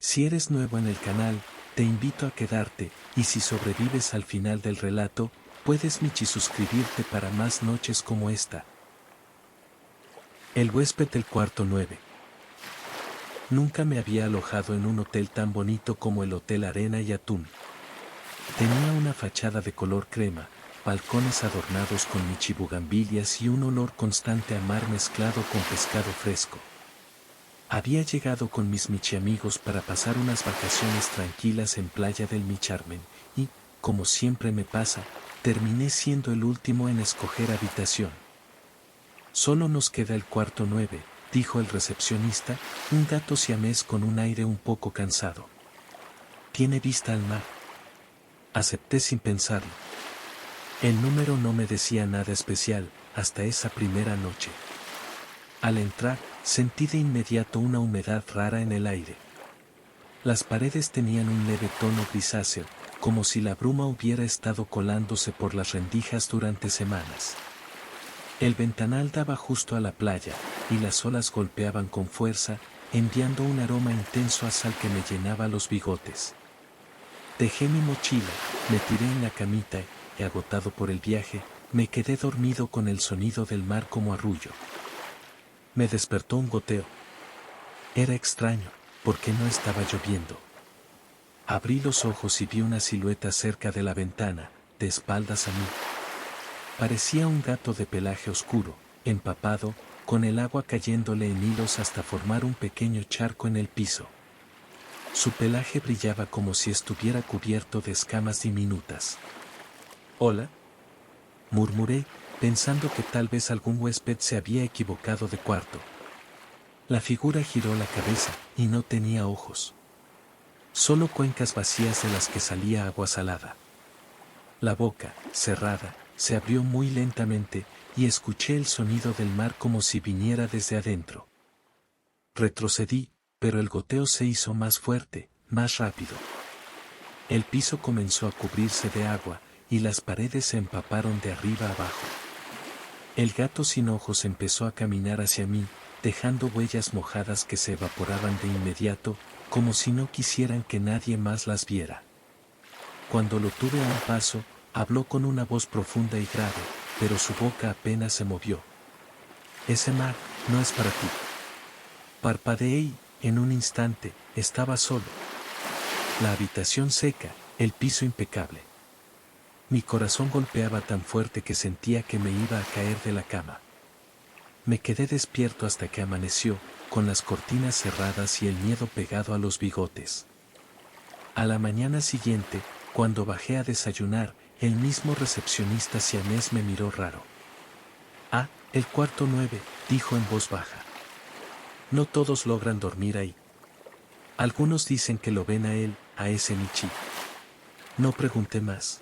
Si eres nuevo en el canal, te invito a quedarte, y si sobrevives al final del relato, puedes suscribirte para más noches como esta. El huésped del cuarto 9. Nunca me había alojado en un hotel tan bonito como el Hotel Arena y Atún. Tenía una fachada de color crema, balcones adornados con michibugambilias y un olor constante a mar mezclado con pescado fresco. Había llegado con mis michiamigos para pasar unas vacaciones tranquilas en Playa del Micharmen, y, como siempre me pasa, terminé siendo el último en escoger habitación. Solo nos queda el cuarto 9, dijo el recepcionista, un gato siamés con un aire un poco cansado. ¿Tiene vista al mar? Acepté sin pensarlo. El número no me decía nada especial, hasta esa primera noche. Al entrar, sentí de inmediato una humedad rara en el aire. Las paredes tenían un leve tono grisáceo, como si la bruma hubiera estado colándose por las rendijas durante semanas. El ventanal daba justo a la playa, y las olas golpeaban con fuerza, enviando un aroma intenso a sal que me llenaba los bigotes. Dejé mi mochila, me tiré en la camita y, agotado por el viaje, me quedé dormido con el sonido del mar como arrullo. Me despertó un goteo. Era extraño, porque no estaba lloviendo. Abrí los ojos y vi una silueta cerca de la ventana, de espaldas a mí. Parecía un gato de pelaje oscuro, empapado, con el agua cayéndole en hilos hasta formar un pequeño charco en el piso. Su pelaje brillaba como si estuviera cubierto de escamas diminutas. «Hola», murmuré, pensando que tal vez algún huésped se había equivocado de cuarto. La figura giró la cabeza, y no tenía ojos. Solo cuencas vacías de las que salía agua salada. La boca, cerrada, se abrió muy lentamente, y escuché el sonido del mar como si viniera desde adentro. Retrocedí, pero el goteo se hizo más fuerte, más rápido. El piso comenzó a cubrirse de agua, y las paredes se empaparon de arriba abajo. El gato sin ojos empezó a caminar hacia mí, dejando huellas mojadas que se evaporaban de inmediato, como si no quisieran que nadie más las viera. Cuando lo tuve a un paso, habló con una voz profunda y grave, pero su boca apenas se movió. «Ese mar no es para ti». Parpadeé y, en un instante, estaba solo. La habitación seca, el piso impecable. Mi corazón golpeaba tan fuerte que sentía que me iba a caer de la cama. Me quedé despierto hasta que amaneció, con las cortinas cerradas y el miedo pegado a los bigotes. A la mañana siguiente, cuando bajé a desayunar, el mismo recepcionista siamés me miró raro. «Ah, el cuarto 9», dijo en voz baja. «No todos logran dormir ahí. Algunos dicen que lo ven a él, a ese Michi». No pregunté más.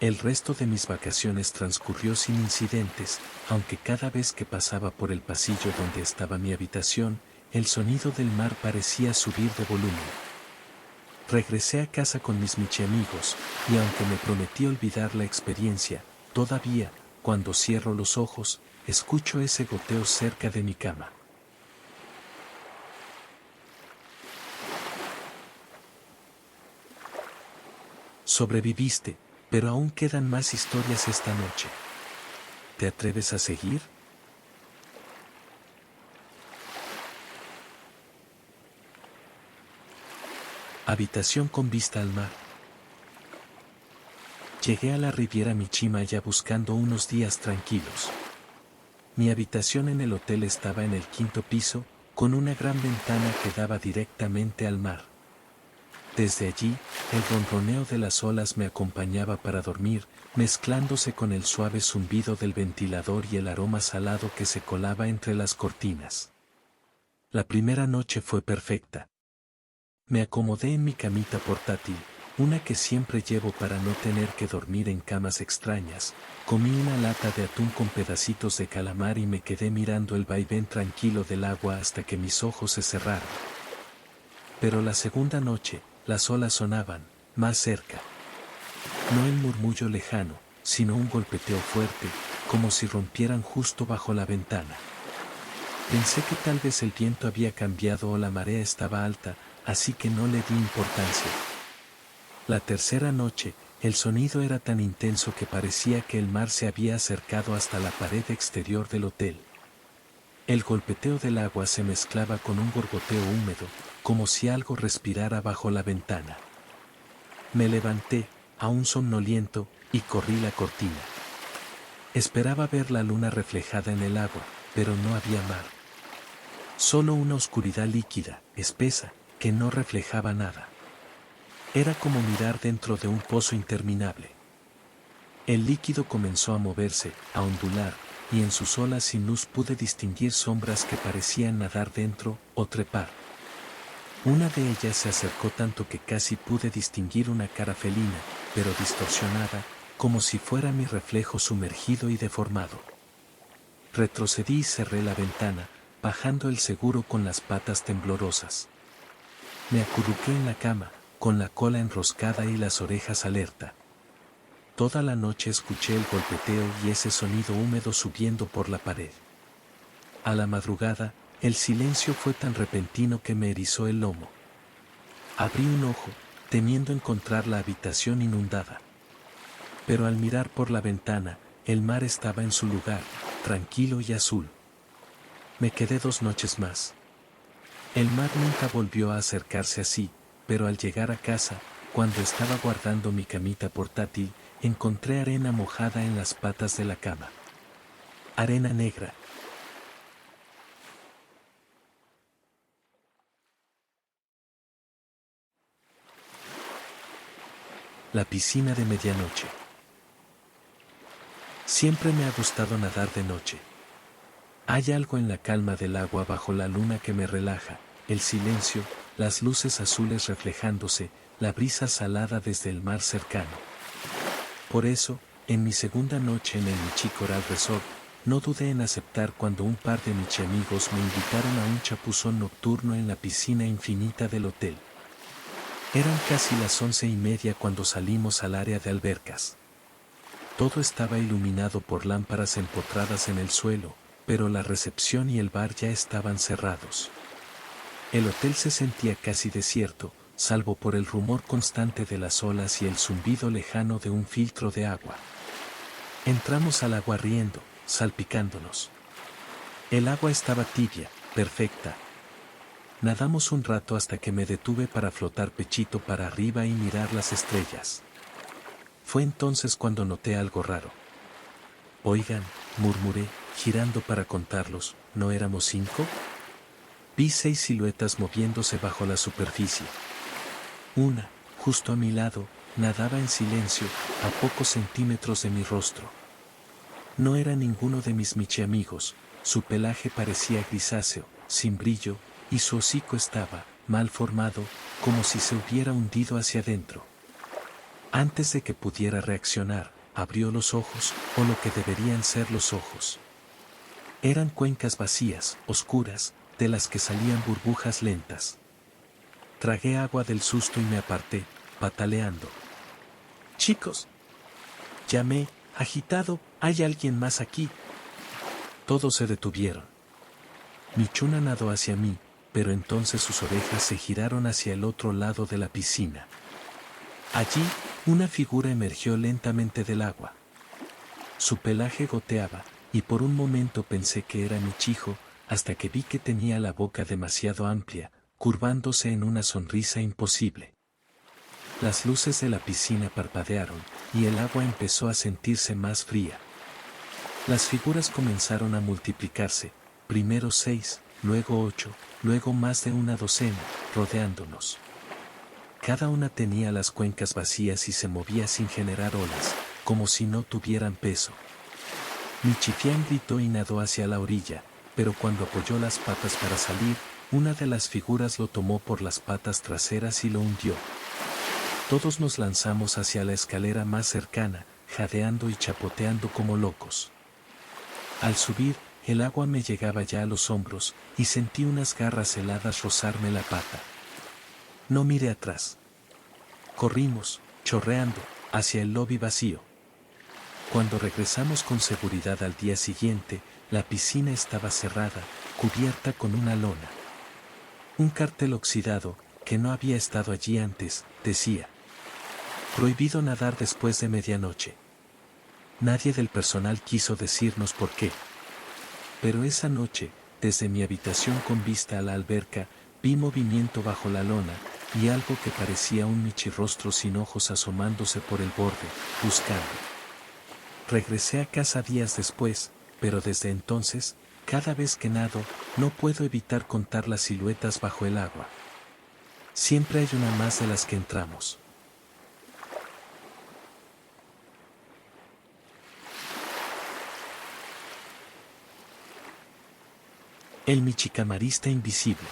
El resto de mis vacaciones transcurrió sin incidentes, aunque cada vez que pasaba por el pasillo donde estaba mi habitación, el sonido del mar parecía subir de volumen. Regresé a casa con mis michiamigos, y aunque me prometí olvidar la experiencia, todavía, cuando cierro los ojos, escucho ese goteo cerca de mi cama. Sobreviviste, pero aún quedan más historias esta noche. ¿Te atreves a seguir? Habitación con vista al mar. Llegué a la Riviera Michimaya buscando unos días tranquilos. Mi habitación en el hotel estaba en el 5º piso, con una gran ventana que daba directamente al mar. Desde allí, el ronroneo de las olas me acompañaba para dormir, mezclándose con el suave zumbido del ventilador y el aroma salado que se colaba entre las cortinas. La primera noche fue perfecta. Me acomodé en mi camita portátil, una que siempre llevo para no tener que dormir en camas extrañas, comí una lata de atún con pedacitos de calamar y me quedé mirando el vaivén tranquilo del agua hasta que mis ojos se cerraron. Pero la segunda noche, las olas sonaban, más cerca. No el murmullo lejano, sino un golpeteo fuerte, como si rompieran justo bajo la ventana. Pensé que tal vez el viento había cambiado o la marea estaba alta, así que no le di importancia. La tercera noche, el sonido era tan intenso que parecía que el mar se había acercado hasta la pared exterior del hotel. El golpeteo del agua se mezclaba con un gorgoteo húmedo, como si algo respirara bajo la ventana. Me levanté, aún somnoliento, y corrí la cortina. Esperaba ver la luna reflejada en el agua, pero no había mar. Solo una oscuridad líquida, espesa, que no reflejaba nada. Era como mirar dentro de un pozo interminable. El líquido comenzó a moverse, a ondular, y en sus olas sin luz pude distinguir sombras que parecían nadar dentro o trepar. Una de ellas se acercó tanto que casi pude distinguir una cara felina, pero distorsionada, como si fuera mi reflejo sumergido y deformado. Retrocedí y cerré la ventana, bajando el seguro con las patas temblorosas. Me acurruqué en la cama, con la cola enroscada y las orejas alerta. Toda la noche escuché el golpeteo y ese sonido húmedo subiendo por la pared. A la madrugada, el silencio fue tan repentino que me erizó el lomo. Abrí un ojo, temiendo encontrar la habitación inundada. Pero al mirar por la ventana, el mar estaba en su lugar, tranquilo y azul. Me quedé 2 noches más. El mar nunca volvió a acercarse así, pero al llegar a casa, cuando estaba guardando mi camita portátil, encontré arena mojada en las patas de la cama. Arena negra. La piscina de medianoche. Siempre me ha gustado nadar de noche. Hay algo en la calma del agua bajo la luna que me relaja, el silencio, las luces azules reflejándose, la brisa salada desde el mar cercano. Por eso, en mi segunda noche en el Michi Coral Resort, no dudé en aceptar cuando un par de Michi amigos me invitaron a un chapuzón nocturno en la piscina infinita del hotel. Eran casi las 11:30 cuando salimos al área de albercas. Todo estaba iluminado por lámparas empotradas en el suelo, pero la recepción y el bar ya estaban cerrados. El hotel se sentía casi desierto, salvo por el rumor constante de las olas y el zumbido lejano de un filtro de agua. Entramos al agua riendo, salpicándonos. El agua estaba tibia, perfecta. Nadamos un rato hasta que me detuve para flotar pechito para arriba y mirar las estrellas. Fue entonces cuando noté algo raro. Oigan, murmuré, girando para contarlos, ¿no éramos 5? Vi 6 siluetas moviéndose bajo la superficie. Una, justo a mi lado, nadaba en silencio, a pocos centímetros de mi rostro. No era ninguno de mis Michi amigos, su pelaje parecía grisáceo, sin brillo, y su hocico estaba, mal formado, como si se hubiera hundido hacia adentro. Antes de que pudiera reaccionar, abrió los ojos, o lo que deberían ser los ojos. Eran cuencas vacías, oscuras, de las que salían burbujas lentas. Tragué agua del susto y me aparté, pataleando. ¡Chicos!, llamé, agitado, ¿hay alguien más aquí? Todos se detuvieron. Michuna nadó hacia mí, pero entonces sus orejas se giraron hacia el otro lado de la piscina. Allí, una figura emergió lentamente del agua. Su pelaje goteaba, y por un momento pensé que era Michijo, hasta que vi que tenía la boca demasiado amplia, curvándose en una sonrisa imposible. Las luces de la piscina parpadearon, y el agua empezó a sentirse más fría. Las figuras comenzaron a multiplicarse, primero 6, luego 8, luego más de una docena, rodeándonos. Cada una tenía las cuencas vacías y se movía sin generar olas, como si no tuvieran peso. Michifián gritó y nadó hacia la orilla, pero cuando apoyó las patas para salir, una de las figuras lo tomó por las patas traseras y lo hundió. Todos nos lanzamos hacia la escalera más cercana, jadeando y chapoteando como locos. Al subir, el agua me llegaba ya a los hombros, y sentí unas garras heladas rozarme la pata. No miré atrás. Corrimos, chorreando, hacia el lobby vacío. Cuando regresamos con seguridad al día siguiente, la piscina estaba cerrada, cubierta con una lona. Un cartel oxidado, que no había estado allí antes, decía: prohibido nadar después de medianoche. Nadie del personal quiso decirnos por qué. Pero esa noche, desde mi habitación con vista a la alberca, vi movimiento bajo la lona, y algo que parecía un michirrostro sin ojos asomándose por el borde, buscando. Regresé a casa días después, pero desde entonces, cada vez que nado, no puedo evitar contar las siluetas bajo el agua. Siempre hay una más de las que entramos. El michicamarista invisible.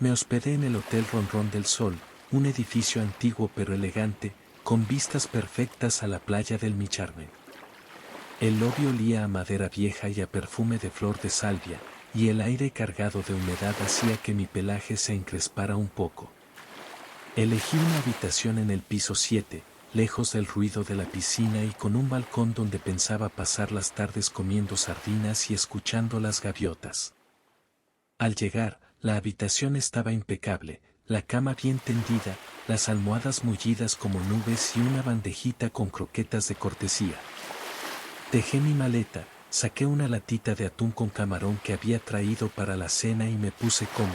Me hospedé en el Hotel Ronrón del Sol, un edificio antiguo pero elegante, con vistas perfectas a la playa del Micharmen. El lobby olía a madera vieja y a perfume de flor de salvia, y el aire cargado de humedad hacía que mi pelaje se encrespara un poco. Elegí una habitación en el piso 7, lejos del ruido de la piscina y con un balcón donde pensaba pasar las tardes comiendo sardinas y escuchando las gaviotas. Al llegar, la habitación estaba impecable, la cama bien tendida, las almohadas mullidas como nubes y una bandejita con croquetas de cortesía. Dejé mi maleta, saqué una latita de atún con camarón que había traído para la cena y me puse cómodo.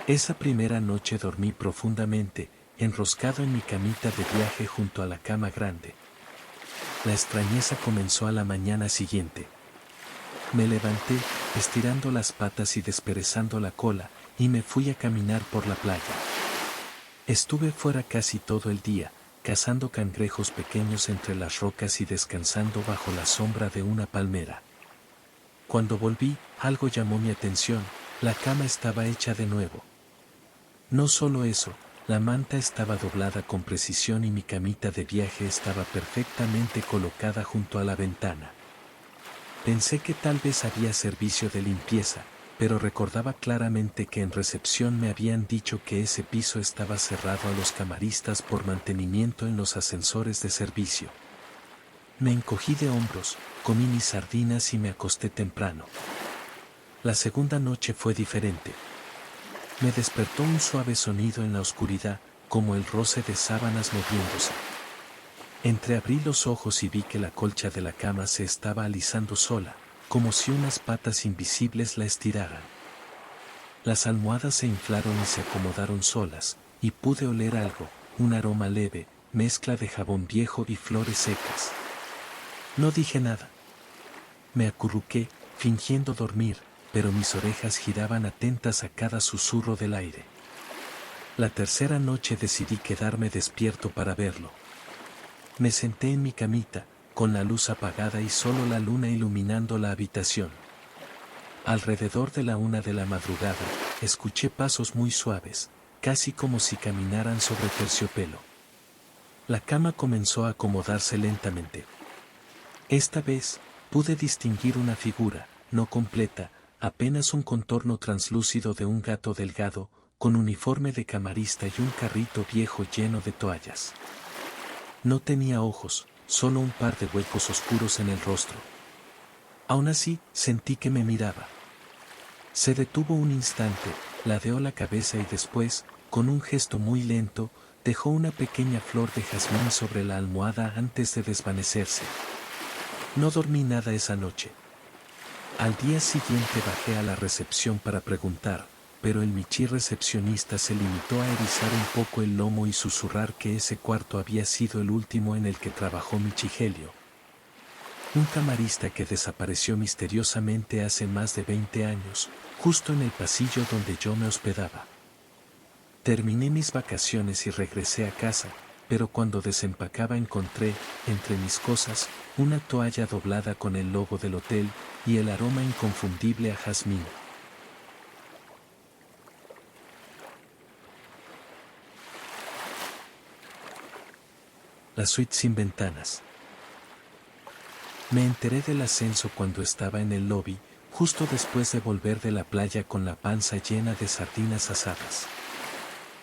Esa primera noche dormí profundamente, enroscado en mi camita de viaje junto a la cama grande. La extrañeza comenzó a la mañana siguiente. Me levanté, estirando las patas y desperezando la cola, y me fui a caminar por la playa. Estuve fuera casi todo el día, cazando cangrejos pequeños entre las rocas y descansando bajo la sombra de una palmera. Cuando volví, algo llamó mi atención: la cama estaba hecha de nuevo. No solo eso, la manta estaba doblada con precisión y mi camita de viaje estaba perfectamente colocada junto a la ventana. Pensé que tal vez había servicio de limpieza, pero recordaba claramente que en recepción me habían dicho que ese piso estaba cerrado a los camaristas por mantenimiento en los ascensores de servicio. Me encogí de hombros, comí mis sardinas y me acosté temprano. La segunda noche fue diferente. Me despertó un suave sonido en la oscuridad, como el roce de sábanas moviéndose. Entreabrí los ojos y vi que la colcha de la cama se estaba alisando sola, como si unas patas invisibles la estiraran. Las almohadas se inflaron y se acomodaron solas, y pude oler algo, un aroma leve, mezcla de jabón viejo y flores secas. No dije nada. Me acurruqué, fingiendo dormir, pero mis orejas giraban atentas a cada susurro del aire. La tercera noche decidí quedarme despierto para verlo. Me senté en mi camita, con la luz apagada y solo la luna iluminando la habitación. Alrededor de la 1 de la madrugada, escuché pasos muy suaves, casi como si caminaran sobre terciopelo. La cama comenzó a acomodarse lentamente. Esta vez, pude distinguir una figura, no completa, apenas un contorno translúcido de un gato delgado, con uniforme de camarista y un carrito viejo lleno de toallas. No tenía ojos, solo un par de huecos oscuros en el rostro. Aún así, sentí que me miraba. Se detuvo un instante, ladeó la cabeza y después, con un gesto muy lento, dejó una pequeña flor de jazmín sobre la almohada antes de desvanecerse. No dormí nada esa noche. Al día siguiente bajé a la recepción para preguntar, pero el michí recepcionista se limitó a erizar un poco el lomo y susurrar que ese cuarto había sido el último en el que trabajó Michigelio. Un camarista que desapareció misteriosamente hace más de 20 años, justo en el pasillo donde yo me hospedaba. Terminé mis vacaciones y regresé a casa, pero cuando desempacaba encontré, entre mis cosas, una toalla doblada con el logo del hotel y el aroma inconfundible a jazmín. La suite sin ventanas. Me enteré del ascenso cuando estaba en el lobby, justo después de volver de la playa con la panza llena de sardinas asadas.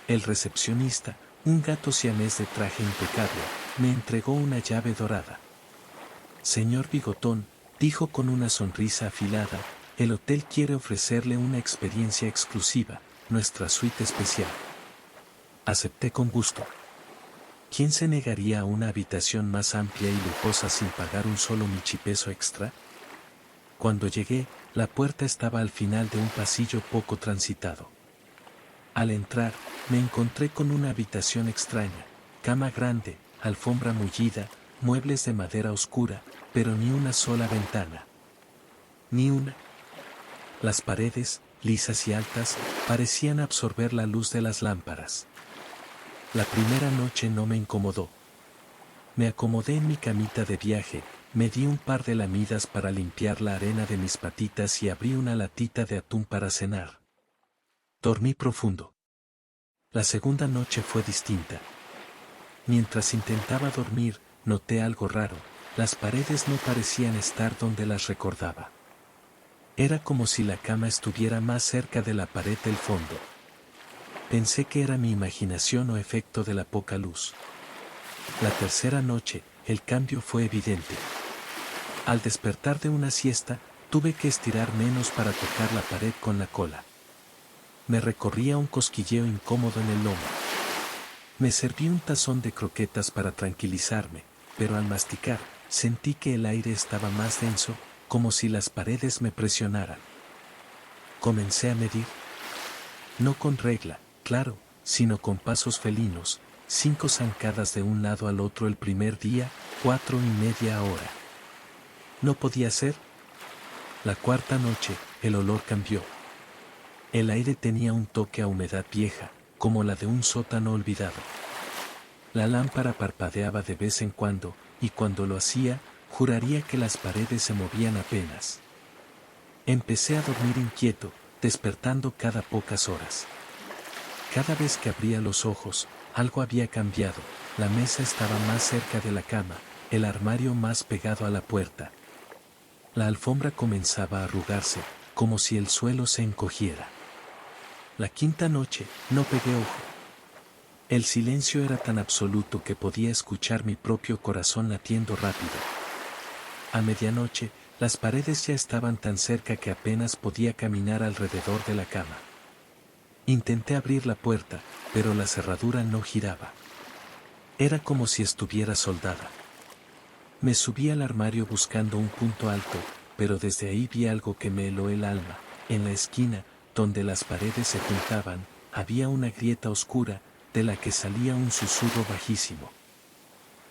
El recepcionista, un gato siamés de traje impecable, me entregó una llave dorada. Señor Bigotón, dijo con una sonrisa afilada, El hotel quiere ofrecerle una experiencia exclusiva, nuestra suite especial. Acepté con gusto. ¿Quién se negaría a una habitación más amplia y lujosa sin pagar un solo michipeso extra? Cuando llegué, la puerta estaba al final de un pasillo poco transitado. Al entrar, me encontré con una habitación extraña, cama grande, alfombra mullida, muebles de madera oscura, pero ni una sola ventana. Ni una. Las paredes, lisas y altas, parecían absorber la luz de las lámparas. La primera noche no me incomodó. Me acomodé en mi camita de viaje, me di un par de lamidas para limpiar la arena de mis patitas y abrí una latita de atún para cenar. Dormí profundo. La segunda noche fue distinta. Mientras intentaba dormir, noté algo raro, las paredes no parecían estar donde las recordaba. Era como si la cama estuviera más cerca de la pared del fondo. Pensé que era mi imaginación o efecto de la poca luz. La tercera noche, el cambio fue evidente. Al despertar de una siesta, tuve que estirar menos para tocar la pared con la cola. Me recorría un cosquilleo incómodo en el lomo. Me serví un tazón de croquetas para tranquilizarme, pero al masticar, sentí que el aire estaba más denso, como si las paredes me presionaran. Comencé a medir. No con regla, claro, sino con pasos felinos, 5 zancadas de un lado al otro el primer día, 4:30 hora. ¿No podía ser? La cuarta noche, el olor cambió. El aire tenía un toque a humedad vieja, como la de un sótano olvidado. La lámpara parpadeaba de vez en cuando, y cuando lo hacía, juraría que las paredes se movían apenas. Empecé a dormir inquieto, despertando cada pocas horas. Cada vez que abría los ojos, algo había cambiado, la mesa estaba más cerca de la cama, el armario más pegado a la puerta. La alfombra comenzaba a arrugarse, como si el suelo se encogiera. La quinta noche, no pegué ojo. El silencio era tan absoluto que podía escuchar mi propio corazón latiendo rápido. A medianoche, las paredes ya estaban tan cerca que apenas podía caminar alrededor de la cama. Intenté abrir la puerta, pero la cerradura no giraba. Era como si estuviera soldada. Me subí al armario buscando un punto alto, pero desde ahí vi algo que me heló el alma. En la esquina, donde las paredes se juntaban, había una grieta oscura, de la que salía un susurro bajísimo.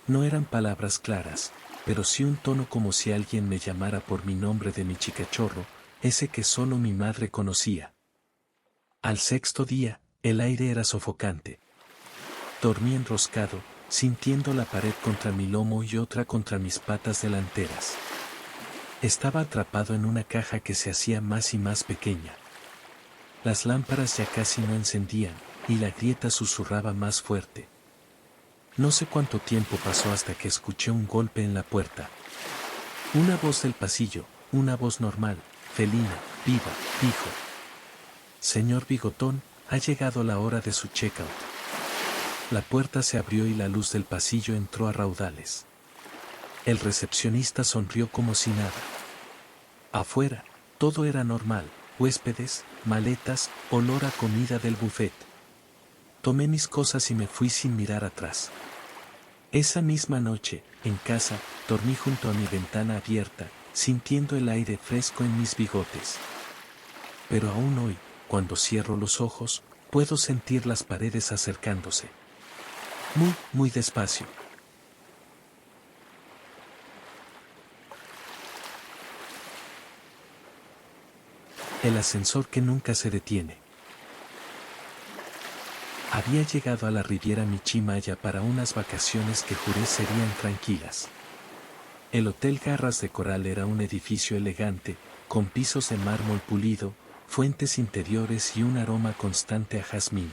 No eran palabras claras, pero sí un tono como si alguien me llamara por mi nombre de mi chicachorro, ese que solo mi madre conocía. Al sexto día, el aire era sofocante. Dormí enroscado, sintiendo la pared contra mi lomo y otra contra mis patas delanteras. Estaba atrapado en una caja que se hacía más y más pequeña. Las lámparas ya casi no encendían, y la grieta susurraba más fuerte. No sé cuánto tiempo pasó hasta que escuché un golpe en la puerta. Una voz del pasillo, una voz normal, felina, viva, dijo: «Señor Bigotón, ha llegado la hora de su checkout». La puerta se abrió y la luz del pasillo entró a raudales. El recepcionista sonrió como si nada. Afuera, todo era normal, huéspedes, maletas, olor a comida del buffet. Tomé mis cosas y me fui sin mirar atrás. Esa misma noche, en casa, dormí junto a mi ventana abierta, sintiendo el aire fresco en mis bigotes. Pero aún hoy, cuando cierro los ojos, puedo sentir las paredes acercándose. Muy, muy despacio. El ascensor que nunca se detiene. Había llegado a la Riviera Michimaya para unas vacaciones que juré serían tranquilas. El Hotel Garras de Coral era un edificio elegante, con pisos de mármol pulido, fuentes interiores y un aroma constante a jazmín.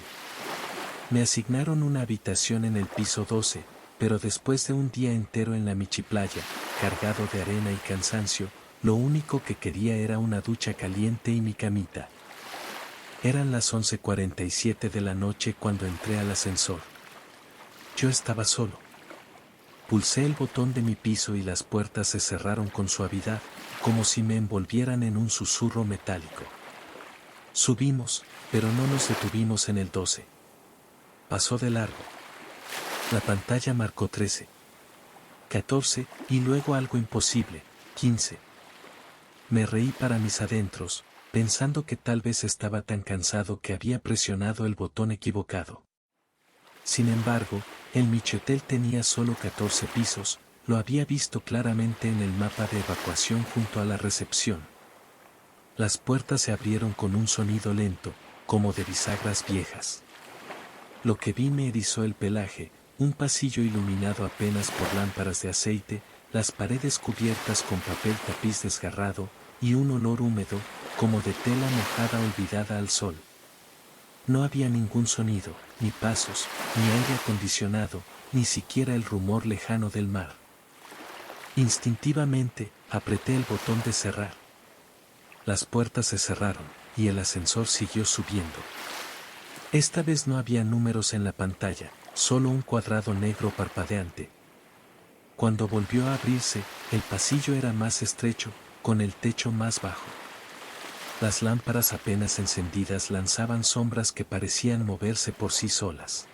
Me asignaron una habitación en el piso 12, pero después de un día entero en la Michiplaya, cargado de arena y cansancio, lo único que quería era una ducha caliente y mi camita. Eran las 11:47 de la noche cuando entré al ascensor. Yo estaba solo. Pulsé el botón de mi piso y las puertas se cerraron con suavidad, como si me envolvieran en un susurro metálico. Subimos, pero no nos detuvimos en el 12. Pasó de largo. La pantalla marcó 13, 14 y luego algo imposible, 15. Me reí para mis adentros, pensando que tal vez estaba tan cansado que había presionado el botón equivocado. Sin embargo, el Michotel tenía solo 14 pisos, lo había visto claramente en el mapa de evacuación junto a la recepción. Las puertas se abrieron con un sonido lento, como de bisagras viejas. Lo que vi me erizó el pelaje, un pasillo iluminado apenas por lámparas de aceite, las paredes cubiertas con papel tapiz desgarrado, y un olor húmedo, como de tela mojada olvidada al sol. No había ningún sonido, ni pasos, ni aire acondicionado, ni siquiera el rumor lejano del mar. Instintivamente, apreté el botón de cerrar. Las puertas se cerraron, y el ascensor siguió subiendo. Esta vez no había números en la pantalla, solo un cuadrado negro parpadeante. Cuando volvió a abrirse, el pasillo era más estrecho, con el techo más bajo. Las lámparas apenas encendidas lanzaban sombras que parecían moverse por sí solas.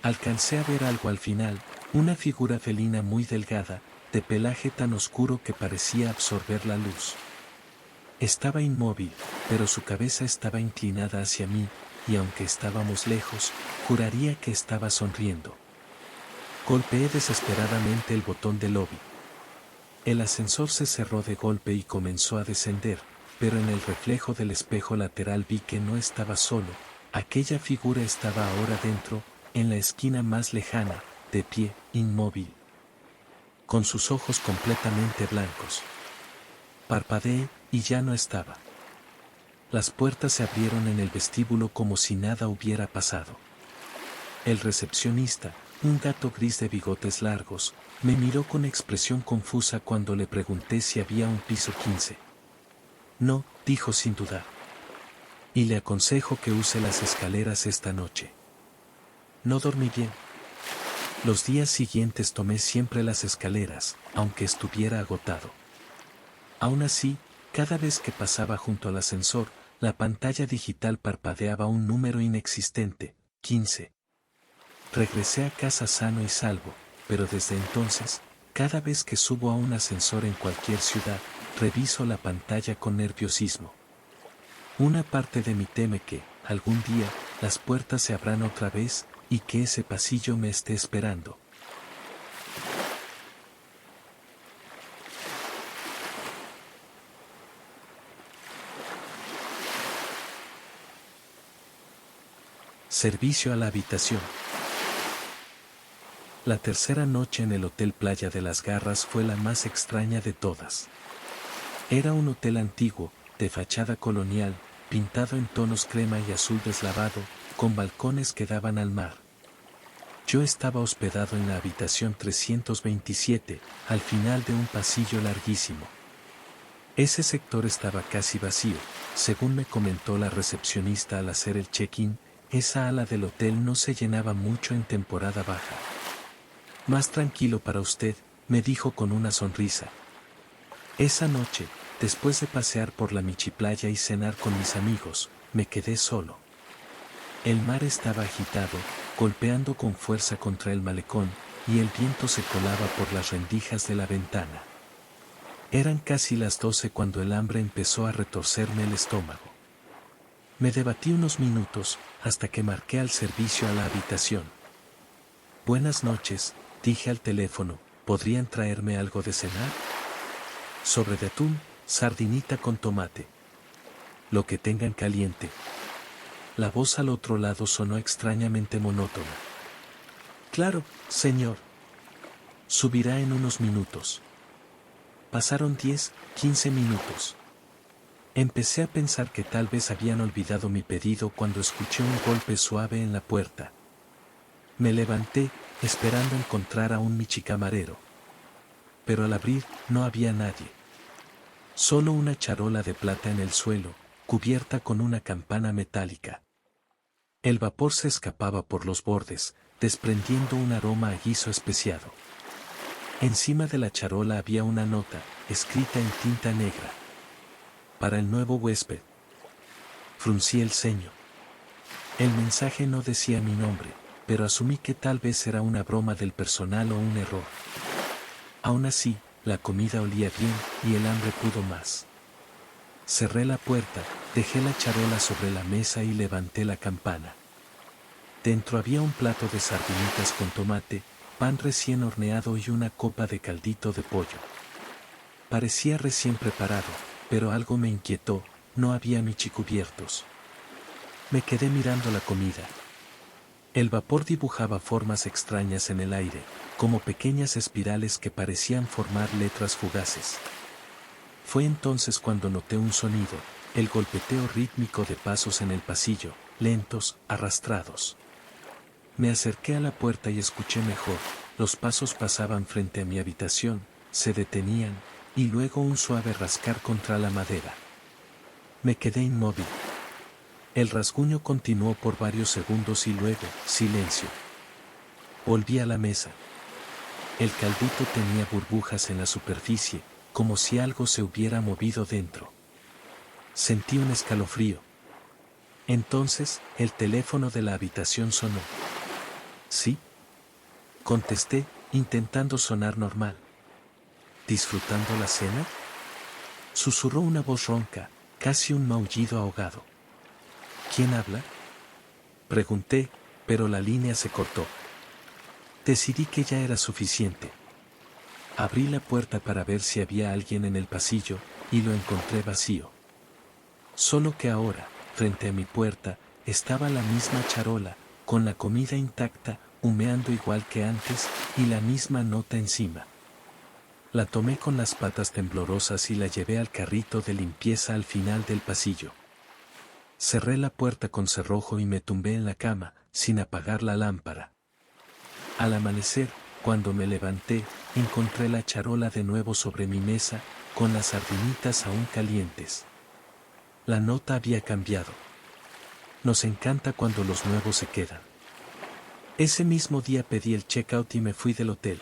Alcancé a ver algo al final, una figura felina muy delgada, de pelaje tan oscuro que parecía absorber la luz. Estaba inmóvil, pero su cabeza estaba inclinada hacia mí, y aunque estábamos lejos, juraría que estaba sonriendo. Golpeé desesperadamente el botón del lobby. El ascensor se cerró de golpe y comenzó a descender, pero en el reflejo del espejo lateral vi que no estaba solo, aquella figura estaba ahora dentro, en la esquina más lejana, de pie, inmóvil, con sus ojos completamente blancos. Parpadeé, y ya no estaba. Las puertas se abrieron en el vestíbulo como si nada hubiera pasado. El recepcionista, un gato gris de bigotes largos, me miró con expresión confusa cuando le pregunté si había un piso 15. No, dijo sin dudar. Y le aconsejo que use las escaleras esta noche. No dormí bien. Los días siguientes tomé siempre las escaleras, aunque estuviera agotado. Aún así, cada vez que pasaba junto al ascensor, la pantalla digital parpadeaba un número inexistente, 15. Regresé a casa sano y salvo, pero desde entonces, cada vez que subo a un ascensor en cualquier ciudad, reviso la pantalla con nerviosismo. Una parte de mí teme que, algún día, las puertas se abran otra vez, y que ese pasillo me esté esperando. Servicio a la habitación. La tercera noche en el Hotel Playa de las Garras fue la más extraña de todas. Era un hotel antiguo, de fachada colonial, pintado en tonos crema y azul deslavado, con balcones que daban al mar. Yo estaba hospedado en la habitación 327, al final de un pasillo larguísimo. Ese sector estaba casi vacío, según me comentó la recepcionista al hacer el check-in. Esa ala del hotel no se llenaba mucho en temporada baja. Más tranquilo para usted, me dijo con una sonrisa. Esa noche, después de pasear por la Michiplaya y cenar con mis amigos, me quedé solo. El mar estaba agitado, golpeando con fuerza contra el malecón, y el viento se colaba por las rendijas de la ventana. Eran casi las 12 cuando el hambre empezó a retorcerme el estómago. Me debatí unos minutos, hasta que marqué al servicio a la habitación. Buenas noches, dije al teléfono, ¿podrían traerme algo de cenar? Sobre de atún, sardinita con tomate. Lo que tengan caliente. La voz al otro lado sonó extrañamente monótona. Claro, señor. Subirá en unos minutos. Pasaron 10, 15 minutos. Empecé a pensar que tal vez habían olvidado mi pedido cuando escuché un golpe suave en la puerta. Me levanté, esperando encontrar a un michicamarero. Pero al abrir, no había nadie. Solo una charola de plata en el suelo, cubierta con una campana metálica. El vapor se escapaba por los bordes, desprendiendo un aroma a guiso especiado. Encima de la charola había una nota, escrita en tinta negra. Para el nuevo huésped. Fruncí el ceño. El mensaje no decía mi nombre, pero asumí que tal vez era una broma del personal o un error. Aún así, la comida olía bien y el hambre pudo más. Cerré la puerta, dejé la charola sobre la mesa y levanté la campana. Dentro había un plato de sardinitas con tomate, pan recién horneado y una copa de caldito de pollo. Parecía recién preparado, pero algo me inquietó, no había michicubiertos. Me quedé mirando la comida. El vapor dibujaba formas extrañas en el aire, como pequeñas espirales que parecían formar letras fugaces. Fue entonces cuando noté un sonido, el golpeteo rítmico de pasos en el pasillo, lentos, arrastrados. Me acerqué a la puerta y escuché mejor, los pasos pasaban frente a mi habitación, se detenían, y luego un suave rascar contra la madera. Me quedé inmóvil. El rasguño continuó por varios segundos y luego, silencio. Volví a la mesa. El caldito tenía burbujas en la superficie, como si algo se hubiera movido dentro. Sentí un escalofrío. Entonces, el teléfono de la habitación sonó. ¿Sí? Contesté, intentando sonar normal. ¿Disfrutando la cena? Susurró una voz ronca, casi un maullido ahogado. ¿Quién habla? Pregunté, pero la línea se cortó. Decidí que ya era suficiente. Abrí la puerta para ver si había alguien en el pasillo, y lo encontré vacío. Solo que ahora, frente a mi puerta, estaba la misma charola, con la comida intacta, humeando igual que antes, y la misma nota encima. La tomé con las patas temblorosas y la llevé al carrito de limpieza al final del pasillo. Cerré la puerta con cerrojo y me tumbé en la cama, sin apagar la lámpara. Al amanecer, cuando me levanté, encontré la charola de nuevo sobre mi mesa, con las sardinitas aún calientes. La nota había cambiado. Nos encanta cuando los nuevos se quedan. Ese mismo día pedí el check-out y me fui del hotel.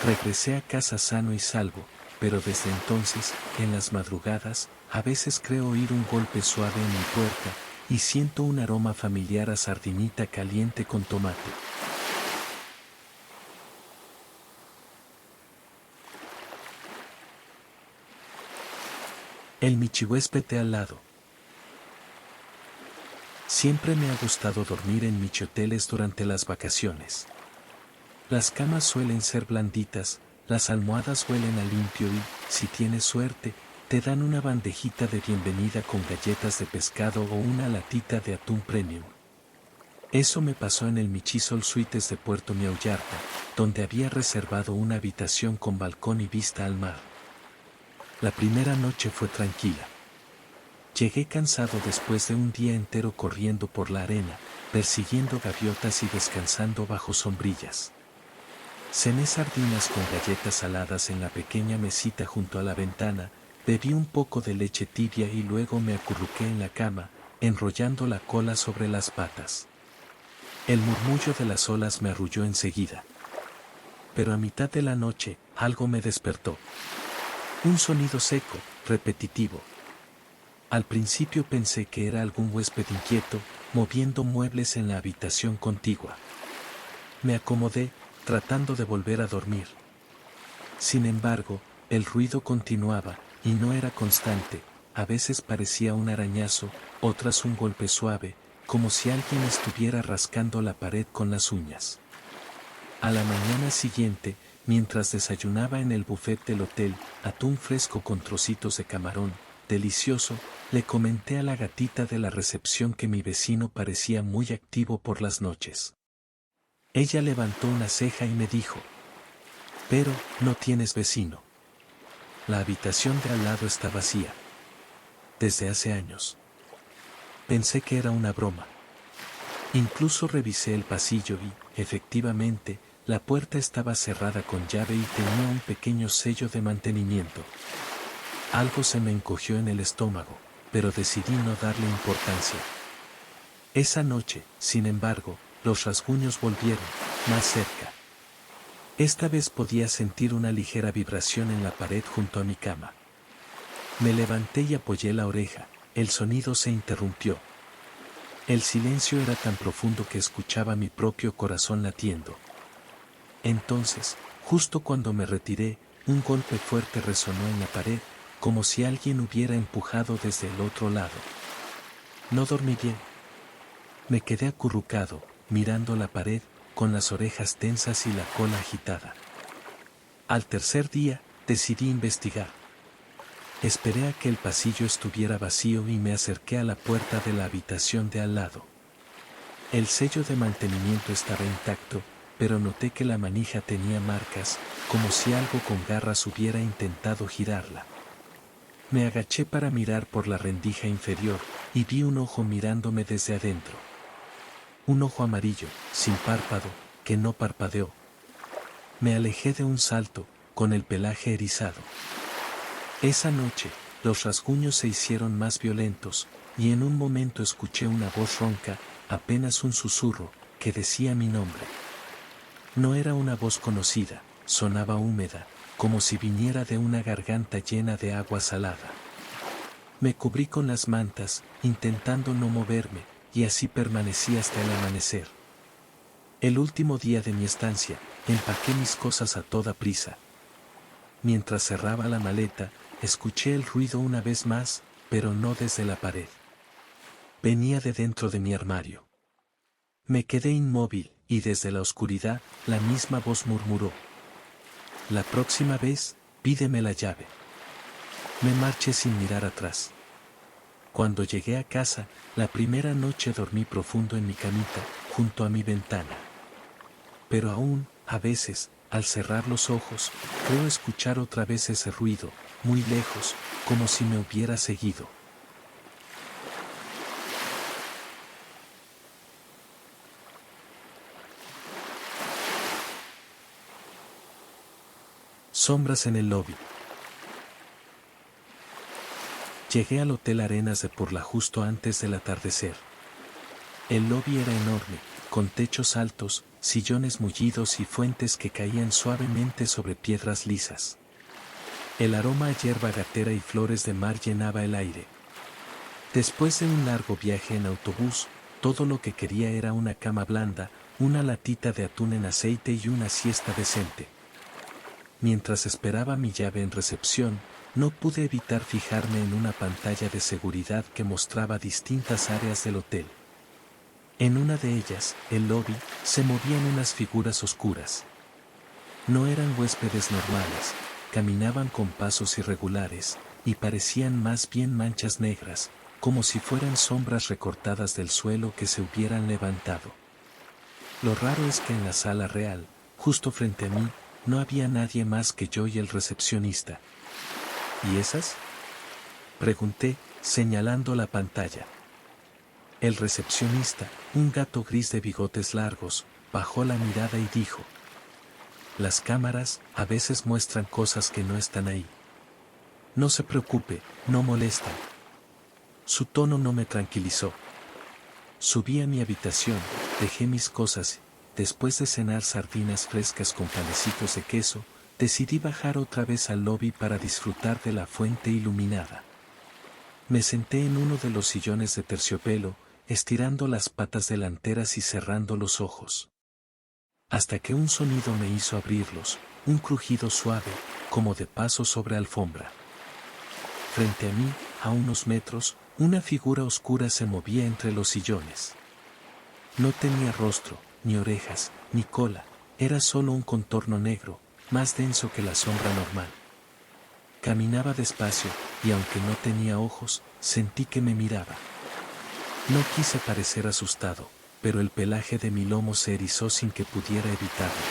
Regresé a casa sano y salvo, pero desde entonces, en las madrugadas, a veces creo oír un golpe suave en mi puerta, y siento un aroma familiar a sardinita caliente con tomate. El michihuésped de al lado. Siempre me ha gustado dormir en michioteles durante las vacaciones. Las camas suelen ser blanditas, las almohadas huelen a limpio y, si tienes suerte, te dan una bandejita de bienvenida con galletas de pescado o una latita de atún premium. Eso me pasó en el Michisol Suites de Puerto Miaullarta, donde había reservado una habitación con balcón y vista al mar. La primera noche fue tranquila. Llegué cansado después de un día entero corriendo por la arena, persiguiendo gaviotas y descansando bajo sombrillas. Cené sardinas con galletas saladas en la pequeña mesita junto a la ventana, bebí un poco de leche tibia y luego me acurruqué en la cama, enrollando la cola sobre las patas. El murmullo de las olas me arrulló enseguida. Pero a mitad de la noche, algo me despertó. Un sonido seco, repetitivo. Al principio pensé que era algún huésped inquieto, moviendo muebles en la habitación contigua. Me acomodé, tratando de volver a dormir. Sin embargo, el ruido continuaba, y no era constante, a veces parecía un arañazo, otras un golpe suave, como si alguien estuviera rascando la pared con las uñas. A la mañana siguiente, mientras desayunaba en el buffet del hotel, atún fresco con trocitos de camarón, delicioso, le comenté a la gatita de la recepción que mi vecino parecía muy activo por las noches. Ella levantó una ceja y me dijo: «Pero, no tienes vecino. La habitación de al lado está vacía. Desde hace años». Pensé que era una broma. Incluso revisé el pasillo y, efectivamente, la puerta estaba cerrada con llave y tenía un pequeño sello de mantenimiento. Algo se me encogió en el estómago, pero decidí no darle importancia. Esa noche, sin embargo, los rasguños volvieron, más cerca. Esta vez podía sentir una ligera vibración en la pared junto a mi cama. Me levanté y apoyé la oreja, el sonido se interrumpió. El silencio era tan profundo que escuchaba mi propio corazón latiendo. Entonces, justo cuando me retiré, un golpe fuerte resonó en la pared, como si alguien hubiera empujado desde el otro lado. No dormí bien. Me quedé acurrucado, mirando la pared, con las orejas tensas y la cola agitada. Al tercer día, decidí investigar. Esperé a que el pasillo estuviera vacío y me acerqué a la puerta de la habitación de al lado. El sello de mantenimiento estaba intacto, pero noté que la manija tenía marcas, como si algo con garras hubiera intentado girarla. Me agaché para mirar por la rendija inferior, y vi un ojo mirándome desde adentro. Un ojo amarillo, sin párpado, que no parpadeó. Me alejé de un salto, con el pelaje erizado. Esa noche, los rasguños se hicieron más violentos, y en un momento escuché una voz ronca, apenas un susurro, que decía mi nombre. No era una voz conocida, sonaba húmeda, como si viniera de una garganta llena de agua salada. Me cubrí con las mantas, intentando no moverme, y así permanecí hasta el amanecer. El último día de mi estancia, empaqué mis cosas a toda prisa. Mientras cerraba la maleta, escuché el ruido una vez más, pero no desde la pared. Venía de dentro de mi armario. Me quedé inmóvil, y desde la oscuridad, la misma voz murmuró: la próxima vez, pídeme la llave. Me marché sin mirar atrás. Cuando llegué a casa, la primera noche dormí profundo en mi camita, junto a mi ventana. Pero aún, a veces, al cerrar los ojos, creo escuchar otra vez ese ruido, muy lejos, como si me hubiera seguido. Sombras en el lobby. Llegué al Hotel Arenas de Porla justo antes del atardecer. El lobby era enorme, con techos altos, sillones mullidos y fuentes que caían suavemente sobre piedras lisas. El aroma a hierba gatera y flores de mar llenaba el aire. Después de un largo viaje en autobús, todo lo que quería era una cama blanda, una latita de atún en aceite y una siesta decente. Mientras esperaba mi llave en recepción, no pude evitar fijarme en una pantalla de seguridad que mostraba distintas áreas del hotel. En una de ellas, el lobby, se movían unas figuras oscuras. No eran huéspedes normales, caminaban con pasos irregulares, y parecían más bien manchas negras, como si fueran sombras recortadas del suelo que se hubieran levantado. Lo raro es que en la sala real, justo frente a mí, no había nadie más que yo y el recepcionista. ¿Y esas?, pregunté, señalando la pantalla. El recepcionista, un gato gris de bigotes largos, bajó la mirada y dijo: las cámaras a veces muestran cosas que no están ahí. No se preocupe, no molestan. Su tono no me tranquilizó. Subí a mi habitación, dejé mis cosas. Después de cenar sardinas frescas con panecitos de queso, decidí bajar otra vez al lobby para disfrutar de la fuente iluminada. Me senté en uno de los sillones de terciopelo, estirando las patas delanteras y cerrando los ojos. Hasta que un sonido me hizo abrirlos, un crujido suave, como de paso sobre alfombra. Frente a mí, a unos metros, una figura oscura se movía entre los sillones. No tenía rostro, ni orejas, ni cola, era solo un contorno negro, más denso que la sombra normal. Caminaba despacio, y aunque no tenía ojos, sentí que me miraba. No quise parecer asustado, pero el pelaje de mi lomo se erizó sin que pudiera evitarlo.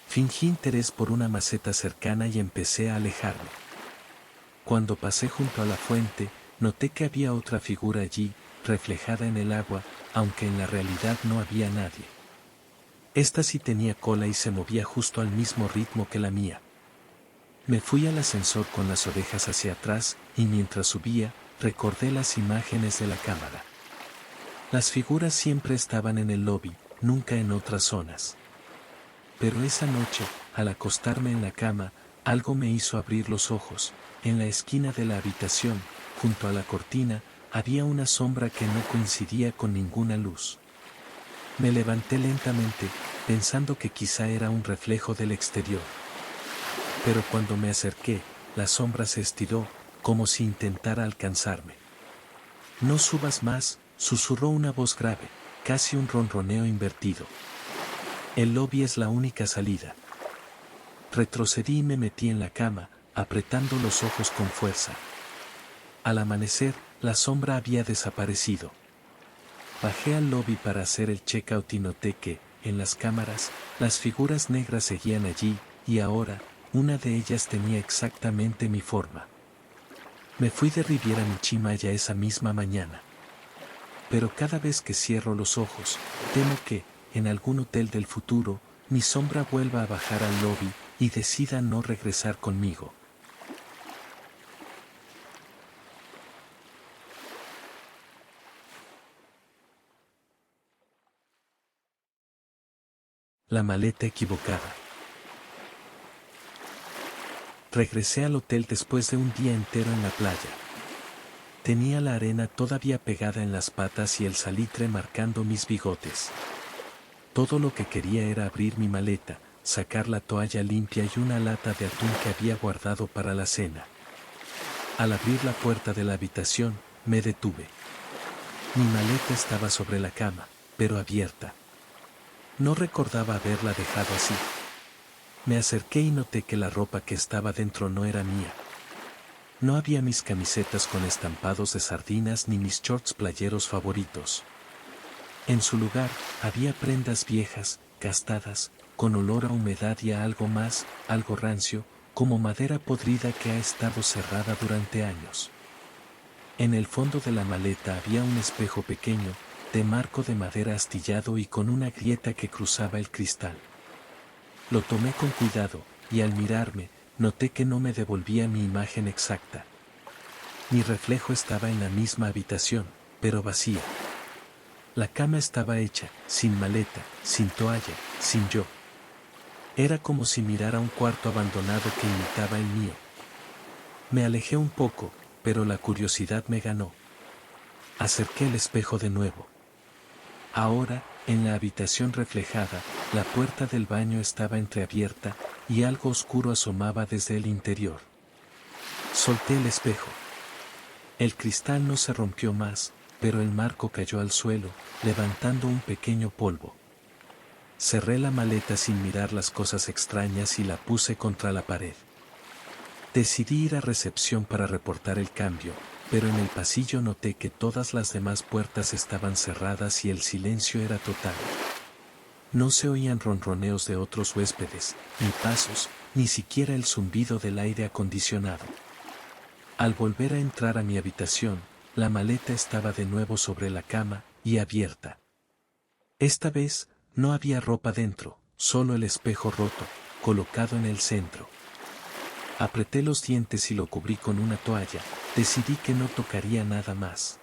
Fingí interés por una maceta cercana y empecé a alejarme. Cuando pasé junto a la fuente, noté que había otra figura allí, reflejada en el agua, aunque en la realidad no había nadie. Esta sí tenía cola y se movía justo al mismo ritmo que la mía. Me fui al ascensor con las orejas hacia atrás, y mientras subía, recordé las imágenes de la cámara. Las figuras siempre estaban en el lobby, nunca en otras zonas. pero esa noche, al acostarme en la cama, algo me hizo abrir los ojos. En la esquina de la habitación, junto a la cortina, había una sombra que no coincidía con ninguna luz. Me levanté lentamente, pensando que quizá era un reflejo del exterior. Pero cuando me acerqué, la sombra se estiró, como si intentara alcanzarme. «No subas más», susurró una voz grave, casi un ronroneo invertido. «El lobby es la única salida». Retrocedí y me metí en la cama, apretando los ojos con fuerza. Al amanecer, la sombra había desaparecido. Bajé al lobby para hacer el check-out y noté que, en las cámaras, las figuras negras seguían allí, y ahora, una de ellas tenía exactamente mi forma. Me fui de Riviera Mishima ya esa misma mañana. Pero cada vez que cierro los ojos, temo que, en algún hotel del futuro, mi sombra vuelva a bajar al lobby y decida no regresar conmigo. La maleta equivocada. Regresé al hotel después de un día entero en la playa. Tenía la arena todavía pegada en las patas y el salitre marcando mis bigotes. Todo lo que quería era abrir mi maleta, sacar la toalla limpia y una lata de atún que había guardado para la cena. Al abrir la puerta de la habitación, me detuve. Mi maleta estaba sobre la cama, pero abierta. No recordaba haberla dejado así. Me acerqué y noté que la ropa que estaba dentro no era mía. No había mis camisetas con estampados de sardinas ni mis shorts playeros favoritos. En su lugar, había prendas viejas, gastadas, con olor a humedad y a algo más, algo rancio, como madera podrida que ha estado cerrada durante años. En el fondo de la maleta había un espejo pequeño, de marco de madera astillado y con una grieta que cruzaba el cristal. Lo tomé con cuidado, y al mirarme, noté que no me devolvía mi imagen exacta. Mi reflejo estaba en la misma habitación, pero vacía. La cama estaba hecha, sin maleta, sin toalla, sin yo. Era como si mirara un cuarto abandonado que imitaba el mío. Me alejé un poco, pero la curiosidad me ganó. Acerqué el espejo de nuevo. Ahora, en la habitación reflejada, la puerta del baño estaba entreabierta, y algo oscuro asomaba desde el interior. Solté el espejo. El cristal no se rompió más, pero el marco cayó al suelo, levantando un pequeño polvo. Cerré la maleta sin mirar las cosas extrañas y la puse contra la pared. Decidí ir a recepción para reportar el cambio, pero en el pasillo noté que todas las demás puertas estaban cerradas y el silencio era total. No se oían ronroneos de otros huéspedes, ni pasos, ni siquiera el zumbido del aire acondicionado. Al volver a entrar a mi habitación, la maleta estaba de nuevo sobre la cama, y abierta. Esta vez, no había ropa dentro, solo el espejo roto, colocado en el centro. Apreté los dientes y lo cubrí con una toalla, decidí que no tocaría nada más.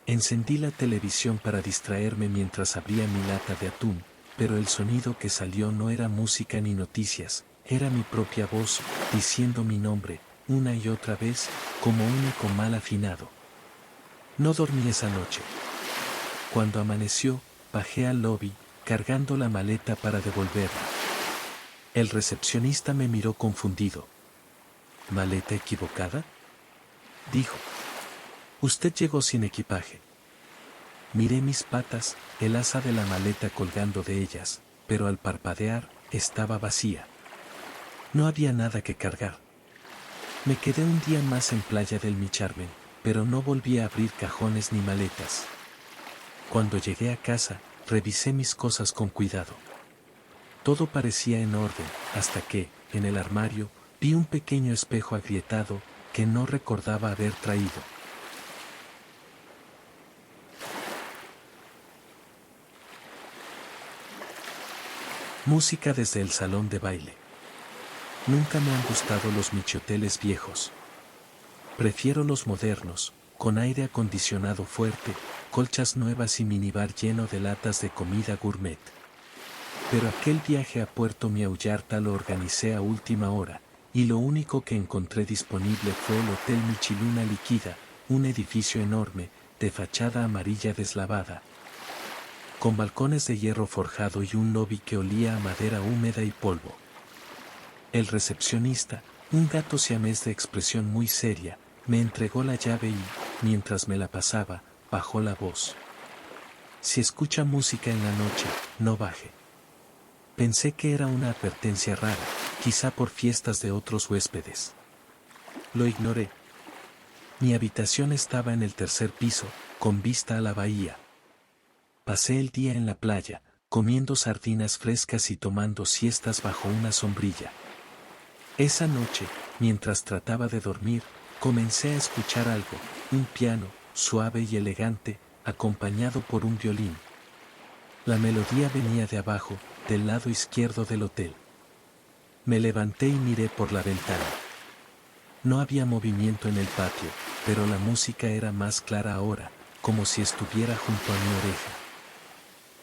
Encendí la televisión para distraerme mientras abría mi lata de atún, pero el sonido que salió no era música ni noticias, era mi propia voz, diciendo mi nombre, una y otra vez, como un eco mal afinado. No dormí esa noche. Cuando amaneció, bajé al lobby, cargando la maleta para devolverla. El recepcionista me miró confundido. ¿Maleta equivocada?, dijo. Usted llegó sin equipaje. Miré mis patas, el asa de la maleta colgando de ellas, pero al parpadear, estaba vacía. No había nada que cargar. Me quedé un día más en Playa del Carmen, pero no volví a abrir cajones ni maletas. Cuando llegué a casa, revisé mis cosas con cuidado. Todo parecía en orden, hasta que, en el armario, vi un pequeño espejo agrietado, que no recordaba haber traído. Música desde el salón de baile. Nunca me han gustado los michioteles viejos. Prefiero los modernos, con aire acondicionado fuerte, colchas nuevas y minibar lleno de latas de comida gourmet. Pero aquel viaje a Puerto Miaullarta lo organicé a última hora, y lo único que encontré disponible fue el Hotel Michiluna Líquida, un edificio enorme, de fachada amarilla deslavada, con balcones de hierro forjado y un lobby que olía a madera húmeda y polvo. El recepcionista, un gato siamés de expresión muy seria, me entregó la llave y, mientras me la pasaba, bajó la voz. Si escucha música en la noche, no baje. Pensé que era una advertencia rara, quizá por fiestas de otros huéspedes. Lo ignoré. Mi habitación estaba en el tercer piso, con vista a la bahía. Pasé el día en la playa, comiendo sardinas frescas y tomando siestas bajo una sombrilla. Esa noche, mientras trataba de dormir, comencé a escuchar algo, un piano, suave y elegante, acompañado por un violín. La melodía venía de abajo, del lado izquierdo del hotel. Me levanté y miré por la ventana. No había movimiento en el patio, pero la música era más clara ahora, como si estuviera junto a mi oreja.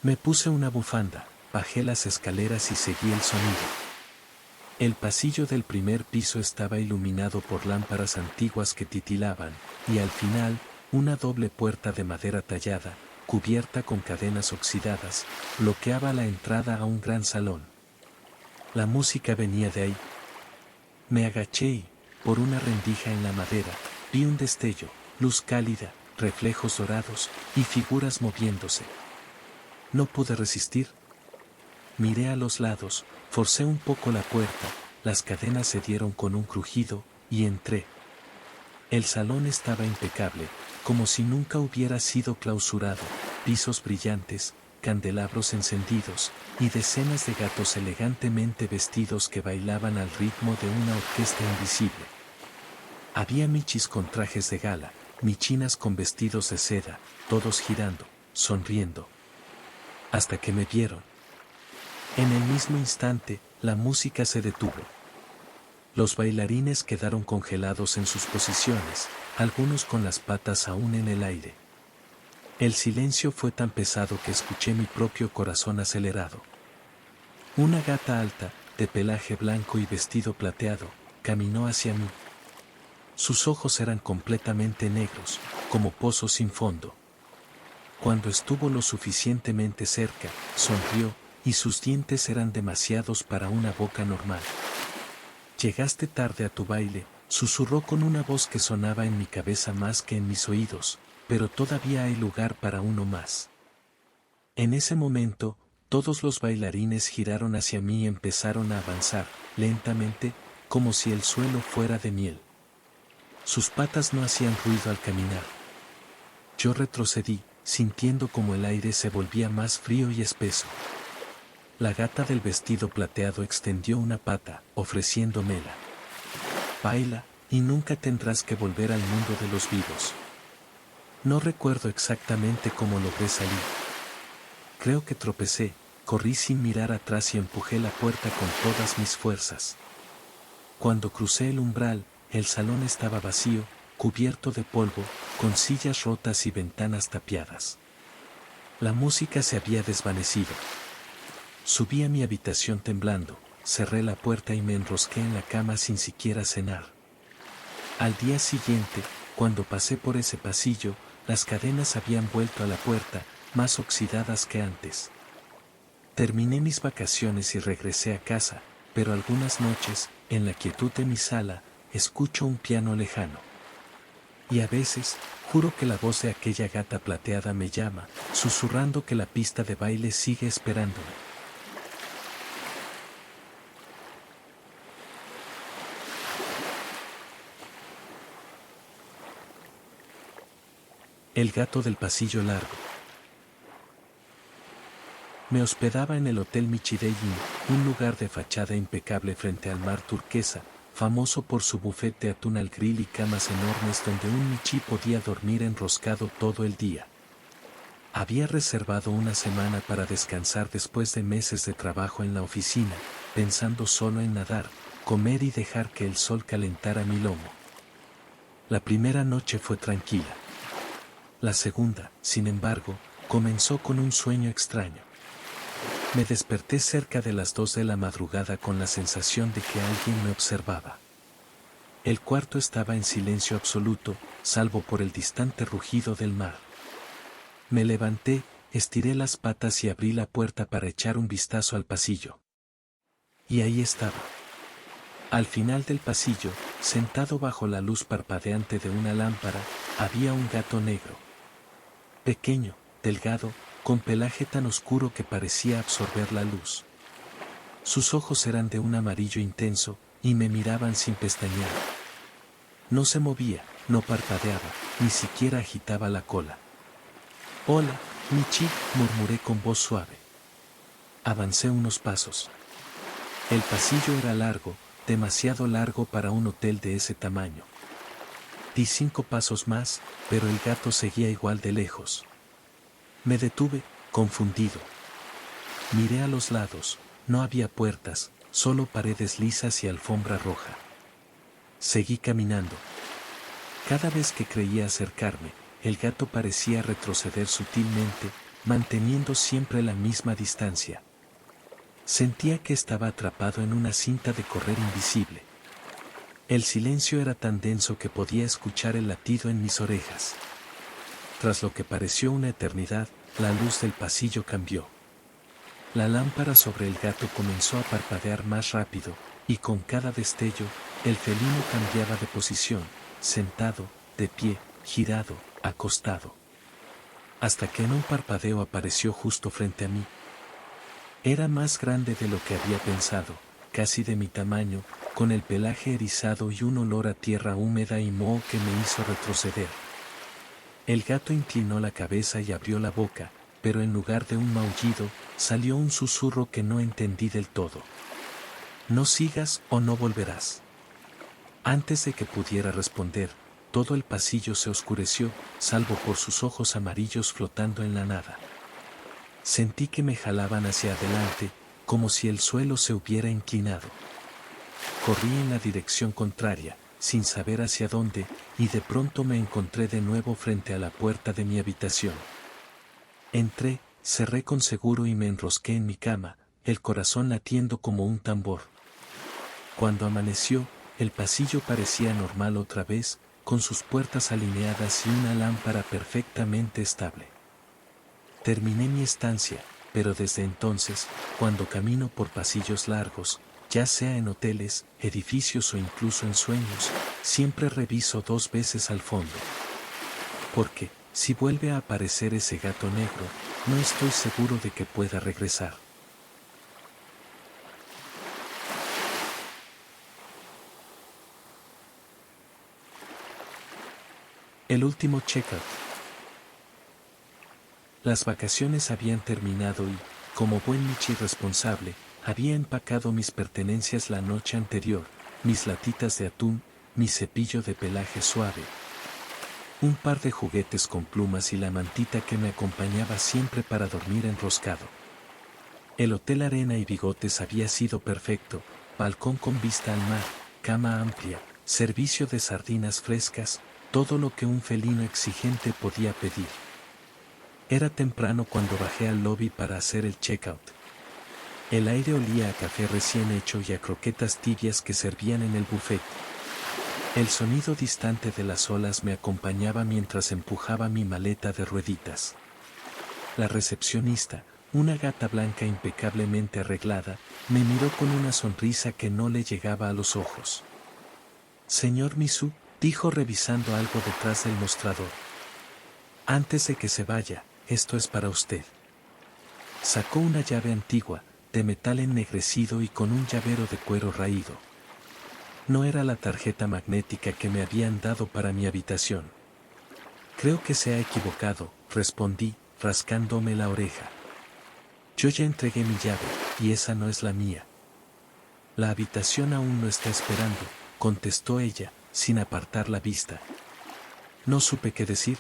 Me puse una bufanda, bajé las escaleras y seguí el sonido. El pasillo del primer piso estaba iluminado por lámparas antiguas que titilaban, y al final, una doble puerta de madera tallada, cubierta con cadenas oxidadas, bloqueaba la entrada a un gran salón. La música venía de ahí. Me agaché y, por una rendija en la madera, vi un destello, luz cálida, reflejos dorados, y figuras moviéndose. No pude resistir. Miré a los lados, forcé un poco la puerta, las cadenas se dieron con un crujido, y entré. El salón estaba impecable, como si nunca hubiera sido clausurado, pisos brillantes, candelabros encendidos, y decenas de gatos elegantemente vestidos que bailaban al ritmo de una orquesta invisible. Había michis con trajes de gala, michinas con vestidos de seda, todos girando, sonriendo. Hasta que me vieron. En el mismo instante, la música se detuvo. Los bailarines quedaron congelados en sus posiciones, algunos con las patas aún en el aire. El silencio fue tan pesado que escuché mi propio corazón acelerado. Una gata alta, de pelaje blanco y vestido plateado, caminó hacia mí. Sus ojos eran completamente negros, como pozos sin fondo. Cuando estuvo lo suficientemente cerca, sonrió, y sus dientes eran demasiados para una boca normal. Llegaste tarde a tu baile, susurró con una voz que sonaba en mi cabeza más que en mis oídos, pero todavía hay lugar para uno más. En ese momento, todos los bailarines giraron hacia mí y empezaron a avanzar, lentamente, como si el suelo fuera de miel. Sus patas no hacían ruido al caminar. Yo retrocedí, sintiendo como el aire se volvía más frío y espeso. La gata del vestido plateado extendió una pata, ofreciéndomela. Baila, y nunca tendrás que volver al mundo de los vivos. No recuerdo exactamente cómo logré salir. Creo que tropecé, corrí sin mirar atrás y empujé la puerta con todas mis fuerzas. Cuando crucé el umbral, el salón estaba vacío, cubierto de polvo, con sillas rotas y ventanas tapiadas. La música se había desvanecido. Subí a mi habitación temblando, cerré la puerta y me enrosqué en la cama sin siquiera cenar. Al día siguiente, cuando pasé por ese pasillo, las cadenas habían vuelto a la puerta, más oxidadas que antes. Terminé mis vacaciones y regresé a casa, pero algunas noches, en la quietud de mi sala, escucho un piano lejano. Y a veces, juro que la voz de aquella gata plateada me llama, susurrando que la pista de baile sigue esperándome. El gato del pasillo largo. Me hospedaba en el Hotel Michidei Inn, un lugar de fachada impecable frente al mar turquesa, famoso por su buffet de atún al grill y camas enormes donde un michi podía dormir enroscado todo el día. Había reservado una semana para descansar después de meses de trabajo en la oficina, pensando solo en nadar, comer y dejar que el sol calentara mi lomo. La primera noche fue tranquila. La segunda, sin embargo, comenzó con un sueño extraño. Me desperté cerca de las 2 de la madrugada con la sensación de que alguien me observaba. El cuarto estaba en silencio absoluto, salvo por el distante rugido del mar. Me levanté, estiré las patas y abrí la puerta para echar un vistazo al pasillo. Y ahí estaba. Al final del pasillo, sentado bajo la luz parpadeante de una lámpara, había un gato negro. Pequeño, delgado, con pelaje tan oscuro que parecía absorber la luz. Sus ojos eran de un amarillo intenso, y me miraban sin pestañear. No se movía, no parpadeaba, ni siquiera agitaba la cola. «Hola, Michi», murmuré con voz suave. Avancé unos pasos. El pasillo era largo, demasiado largo para un hotel de ese tamaño. Di 5 pasos más, pero el gato seguía igual de lejos. Me detuve, confundido. Miré a los lados, no había puertas, solo paredes lisas y alfombra roja. Seguí caminando. Cada vez que creía acercarme, el gato parecía retroceder sutilmente, manteniendo siempre la misma distancia. Sentía que estaba atrapado en una cinta de correr invisible. El silencio era tan denso que podía escuchar el latido en mis orejas. Tras lo que pareció una eternidad, la luz del pasillo cambió. La lámpara sobre el gato comenzó a parpadear más rápido, y con cada destello, el felino cambiaba de posición, sentado, de pie, girado, acostado. Hasta que en un parpadeo apareció justo frente a mí. Era más grande de lo que había pensado, casi de mi tamaño, con el pelaje erizado y un olor a tierra húmeda y moho que me hizo retroceder. El gato inclinó la cabeza y abrió la boca, pero en lugar de un maullido, salió un susurro que no entendí del todo. «No sigas o no volverás». Antes de que pudiera responder, todo el pasillo se oscureció, salvo por sus ojos amarillos flotando en la nada. Sentí que me jalaban hacia adelante, como si el suelo se hubiera inclinado. Corrí en la dirección contraria, sin saber hacia dónde, y de pronto me encontré de nuevo frente a la puerta de mi habitación. Entré, cerré con seguro y me enrosqué en mi cama, el corazón latiendo como un tambor. Cuando amaneció, el pasillo parecía normal otra vez, con sus puertas alineadas y una lámpara perfectamente estable. Terminé mi estancia, pero desde entonces, cuando camino por pasillos largos, ya sea en hoteles, edificios o incluso en sueños, siempre reviso 2 veces al fondo. Porque, si vuelve a aparecer ese gato negro, no estoy seguro de que pueda regresar. El último checkout. Las vacaciones habían terminado y, como buen Michi responsable, había empacado mis pertenencias la noche anterior, mis latitas de atún, mi cepillo de pelaje suave, un par de juguetes con plumas y la mantita que me acompañaba siempre para dormir enroscado. El Hotel Arena y Bigotes había sido perfecto, balcón con vista al mar, cama amplia, servicio de sardinas frescas, todo lo que un felino exigente podía pedir. Era temprano cuando bajé al lobby para hacer el checkout. El aire olía a café recién hecho y a croquetas tibias que servían en el buffet. El sonido distante de las olas me acompañaba mientras empujaba mi maleta de rueditas. La recepcionista, una gata blanca impecablemente arreglada, me miró con una sonrisa que no le llegaba a los ojos. «Señor Misu», dijo revisando algo detrás del mostrador. «Antes de que se vaya, esto es para usted». Sacó una llave antigua, de metal ennegrecido y con un llavero de cuero raído. No era la tarjeta magnética que me habían dado para mi habitación. «Creo que se ha equivocado», respondí, rascándome la oreja. «Yo ya entregué mi llave, y esa no es la mía». «La habitación aún no está esperando», contestó ella, sin apartar la vista. No supe qué decir.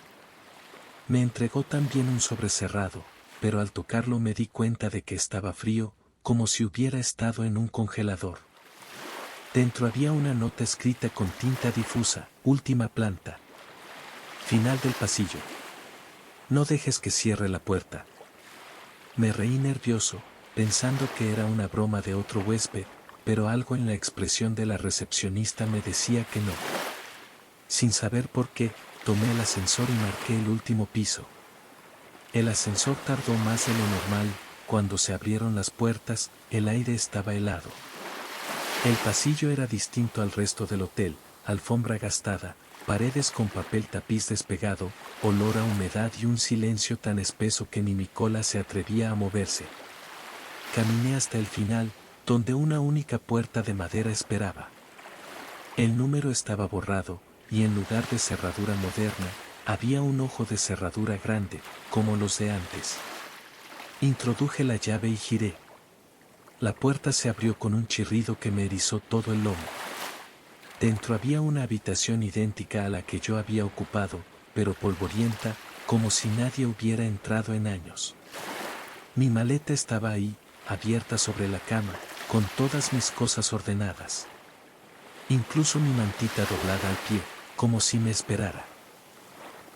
Me entregó también un sobre cerrado, pero al tocarlo me di cuenta de que estaba frío, como si hubiera estado en un congelador. Dentro había una nota escrita con tinta difusa: «Última planta. Final del pasillo. No dejes que cierre la puerta». Me reí nervioso, pensando que era una broma de otro huésped, pero algo en la expresión de la recepcionista me decía que no. Sin saber por qué, tomé el ascensor y marqué el último piso. El ascensor tardó más de lo normal. Cuando se abrieron las puertas, el aire estaba helado. El pasillo era distinto al resto del hotel: alfombra gastada, paredes con papel tapiz despegado, olor a humedad y un silencio tan espeso que ni mi cola se atrevía a moverse. Caminé hasta el final, donde una única puerta de madera esperaba. El número estaba borrado, y en lugar de cerradura moderna, había un ojo de cerradura grande, como los de antes. Introduje la llave y giré. La puerta se abrió con un chirrido que me erizó todo el lomo. Dentro había una habitación idéntica a la que yo había ocupado, pero polvorienta, como si nadie hubiera entrado en años. Mi maleta estaba ahí, abierta sobre la cama, con todas mis cosas ordenadas. Incluso mi mantita doblada al pie, como si me esperara.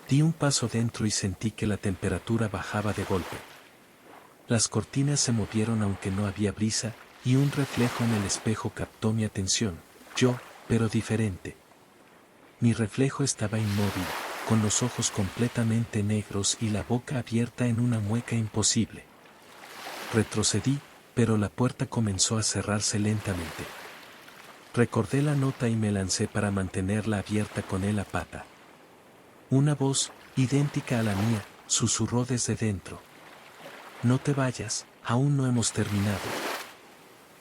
Di un paso dentro y sentí que la temperatura bajaba de golpe. Las cortinas se movieron aunque no había brisa, y un reflejo en el espejo captó mi atención. Yo, pero diferente. Mi reflejo estaba inmóvil, con los ojos completamente negros y la boca abierta en una mueca imposible. Retrocedí, pero la puerta comenzó a cerrarse lentamente. Recordé la nota y me lancé para mantenerla abierta con él a pata. Una voz, idéntica a la mía, susurró desde dentro: «No te vayas, aún no hemos terminado».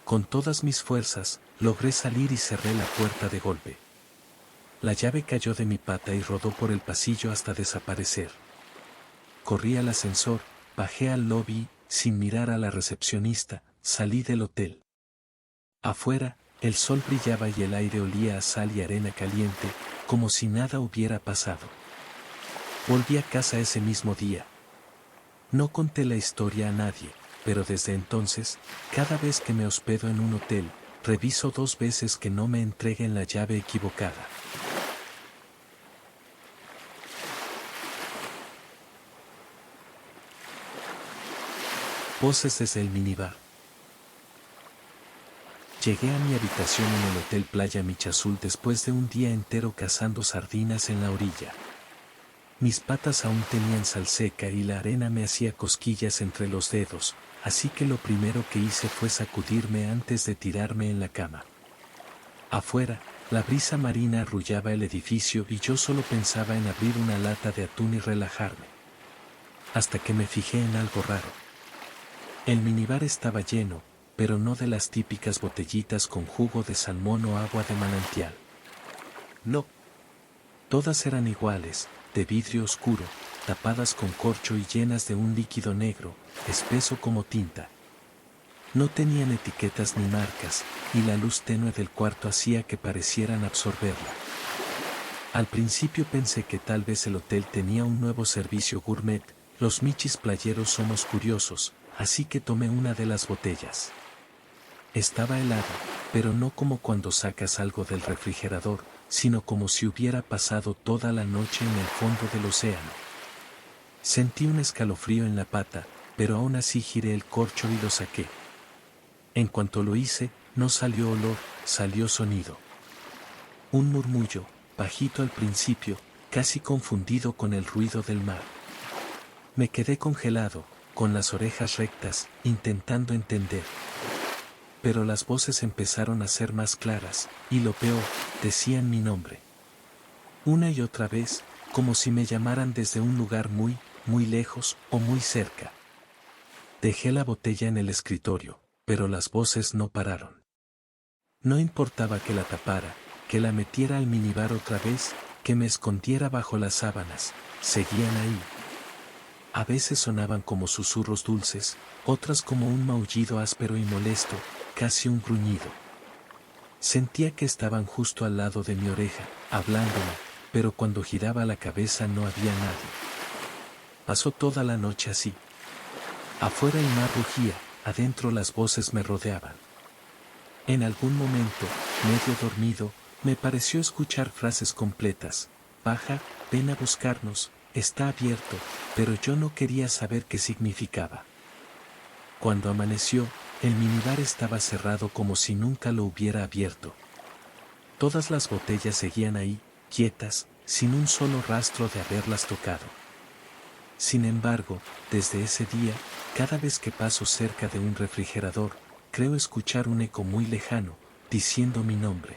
Con todas mis fuerzas, logré salir y cerré la puerta de golpe. La llave cayó de mi pata y rodó por el pasillo hasta desaparecer. Corrí al ascensor, bajé al lobby, sin mirar a la recepcionista, salí del hotel. Afuera, el sol brillaba y el aire olía a sal y arena caliente, como si nada hubiera pasado. Volví a casa ese mismo día. No conté la historia a nadie, pero desde entonces, cada vez que me hospedo en un hotel, reviso 2 veces que no me entreguen la llave equivocada. Voces desde el minibar. Llegué a mi habitación en el Hotel Playa Michazul después de un día entero cazando sardinas en la orilla. Mis patas aún tenían sal seca y la arena me hacía cosquillas entre los dedos, así que lo primero que hice fue sacudirme antes de tirarme en la cama. Afuera, la brisa marina arrullaba el edificio y yo solo pensaba en abrir una lata de atún y relajarme. Hasta que me fijé en algo raro. El minibar estaba lleno, pero no de las típicas botellitas con jugo de salmón o agua de manantial. No. Todas eran iguales, de vidrio oscuro, tapadas con corcho y llenas de un líquido negro, espeso como tinta. No tenían etiquetas ni marcas, y la luz tenue del cuarto hacía que parecieran absorberla. Al principio pensé que tal vez el hotel tenía un nuevo servicio gourmet. Los michis playeros somos curiosos, así que tomé una de las botellas. Estaba helada, pero no como cuando sacas algo del refrigerador, sino como si hubiera pasado toda la noche en el fondo del océano. Sentí un escalofrío en la pata, pero aún así giré el corcho y lo saqué. En cuanto lo hice, no salió olor, salió sonido. Un murmullo, bajito al principio, casi confundido con el ruido del mar. Me quedé congelado, con las orejas rectas, intentando entender. Pero las voces empezaron a ser más claras, y lo peor, decían mi nombre. Una y otra vez, como si me llamaran desde un lugar muy, muy lejos o muy cerca. Dejé la botella en el escritorio, pero las voces no pararon. No importaba que la tapara, que la metiera al minibar otra vez, que me escondiera bajo las sábanas, seguían ahí. A veces sonaban como susurros dulces, otras como un maullido áspero y molesto, casi un gruñido. Sentía que estaban justo al lado de mi oreja, hablándome, pero cuando giraba la cabeza no había nadie. Pasó toda la noche así. Afuera el mar rugía, adentro las voces me rodeaban. En algún momento, medio dormido, me pareció escuchar frases completas: «Baja, ven a buscarnos, está abierto», pero yo no quería saber qué significaba. Cuando amaneció, el minibar estaba cerrado como si nunca lo hubiera abierto. Todas las botellas seguían ahí, quietas, sin un solo rastro de haberlas tocado. Sin embargo, desde ese día, cada vez que paso cerca de un refrigerador, creo escuchar un eco muy lejano, diciendo mi nombre.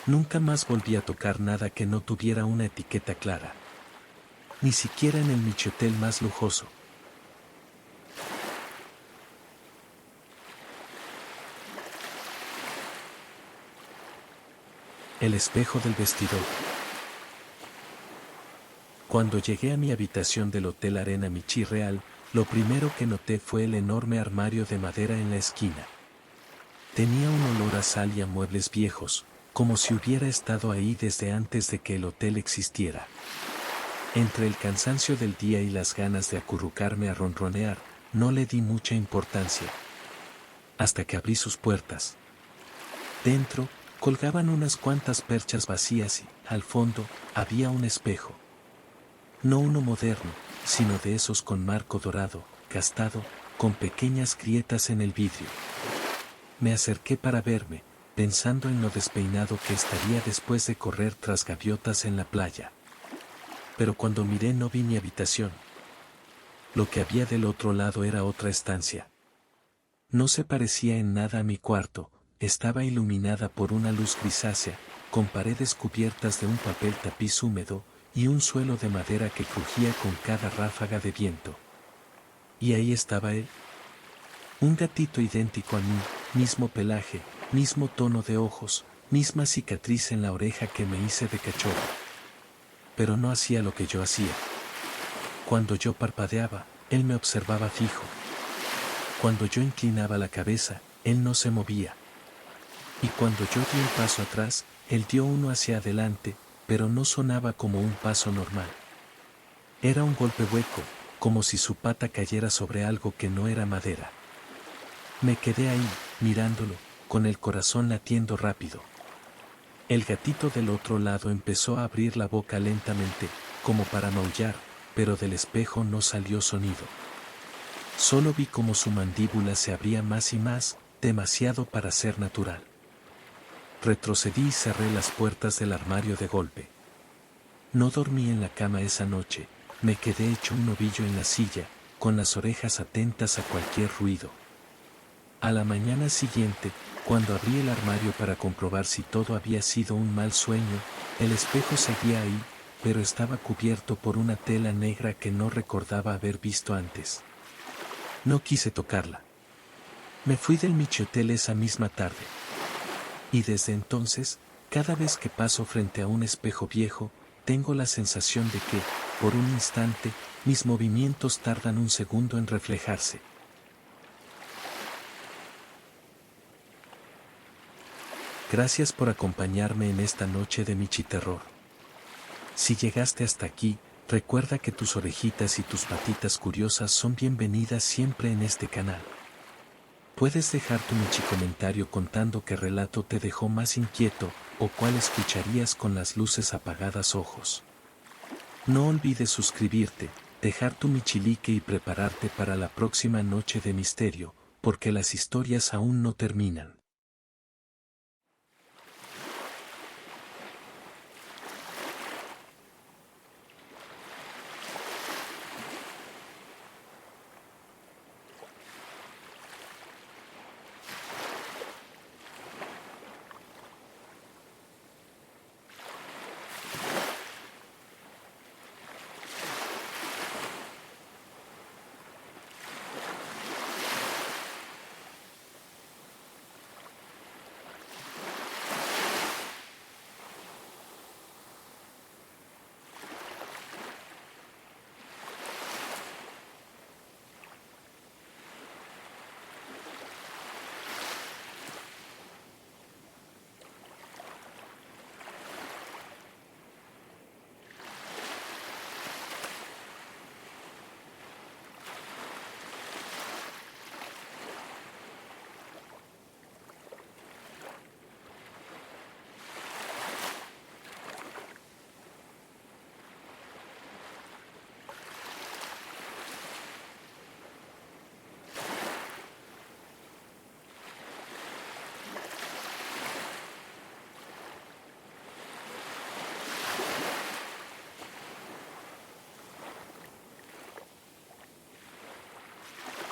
Nunca más volví a tocar nada que no tuviera una etiqueta clara. Ni siquiera en el Michotel más lujoso. El espejo del vestidor. Cuando llegué a mi habitación del Hotel Arena Michi Real, lo primero que noté fue el enorme armario de madera en la esquina. Tenía un olor a sal y a muebles viejos, como si hubiera estado ahí desde antes de que el hotel existiera. Entre el cansancio del día y las ganas de acurrucarme a ronronear, no le di mucha importancia. Hasta que abrí sus puertas. Dentro, colgaban unas cuantas perchas vacías y, al fondo, había un espejo. No uno moderno, sino de esos con marco dorado, gastado, con pequeñas grietas en el vidrio. Me acerqué para verme, pensando en lo despeinado que estaría después de correr tras gaviotas en la playa. Pero cuando miré no vi mi habitación. Lo que había del otro lado era otra estancia. No se parecía en nada a mi cuarto, estaba iluminada por una luz grisácea, con paredes cubiertas de un papel tapiz húmedo, y un suelo de madera que crujía con cada ráfaga de viento. Y ahí estaba él. Un gatito idéntico a mí, mismo pelaje, mismo tono de ojos, misma cicatriz en la oreja que me hice de cachorro. Pero no hacía lo que yo hacía. Cuando yo parpadeaba, él me observaba fijo. Cuando yo inclinaba la cabeza, él no se movía. Y cuando yo di un paso atrás, él dio uno hacia adelante, pero no sonaba como un paso normal. Era un golpe hueco, como si su pata cayera sobre algo que no era madera. Me quedé ahí, mirándolo, con el corazón latiendo rápido. El gatito del otro lado empezó a abrir la boca lentamente, como para maullar, pero del espejo no salió sonido. Solo vi como su mandíbula se abría más y más, demasiado para ser natural. Retrocedí y cerré las puertas del armario de golpe. No dormí en la cama esa noche, me quedé hecho un ovillo en la silla, con las orejas atentas a cualquier ruido. A la mañana siguiente, cuando abrí el armario para comprobar si todo había sido un mal sueño, el espejo seguía ahí, pero estaba cubierto por una tela negra que no recordaba haber visto antes. No quise tocarla. Me fui del Michotel esa misma tarde. Y desde entonces, cada vez que paso frente a un espejo viejo, tengo la sensación de que, por un instante, mis movimientos tardan un segundo en reflejarse. Gracias por acompañarme en esta noche de Michiterror. Si llegaste hasta aquí, recuerda que tus orejitas y tus patitas curiosas son bienvenidas siempre en este canal. Puedes dejar tu Michi comentario contando qué relato te dejó más inquieto, o cuál escucharías con las luces apagadas ojos. No olvides suscribirte, dejar tu michilique y prepararte para la próxima noche de misterio, porque las historias aún no terminan.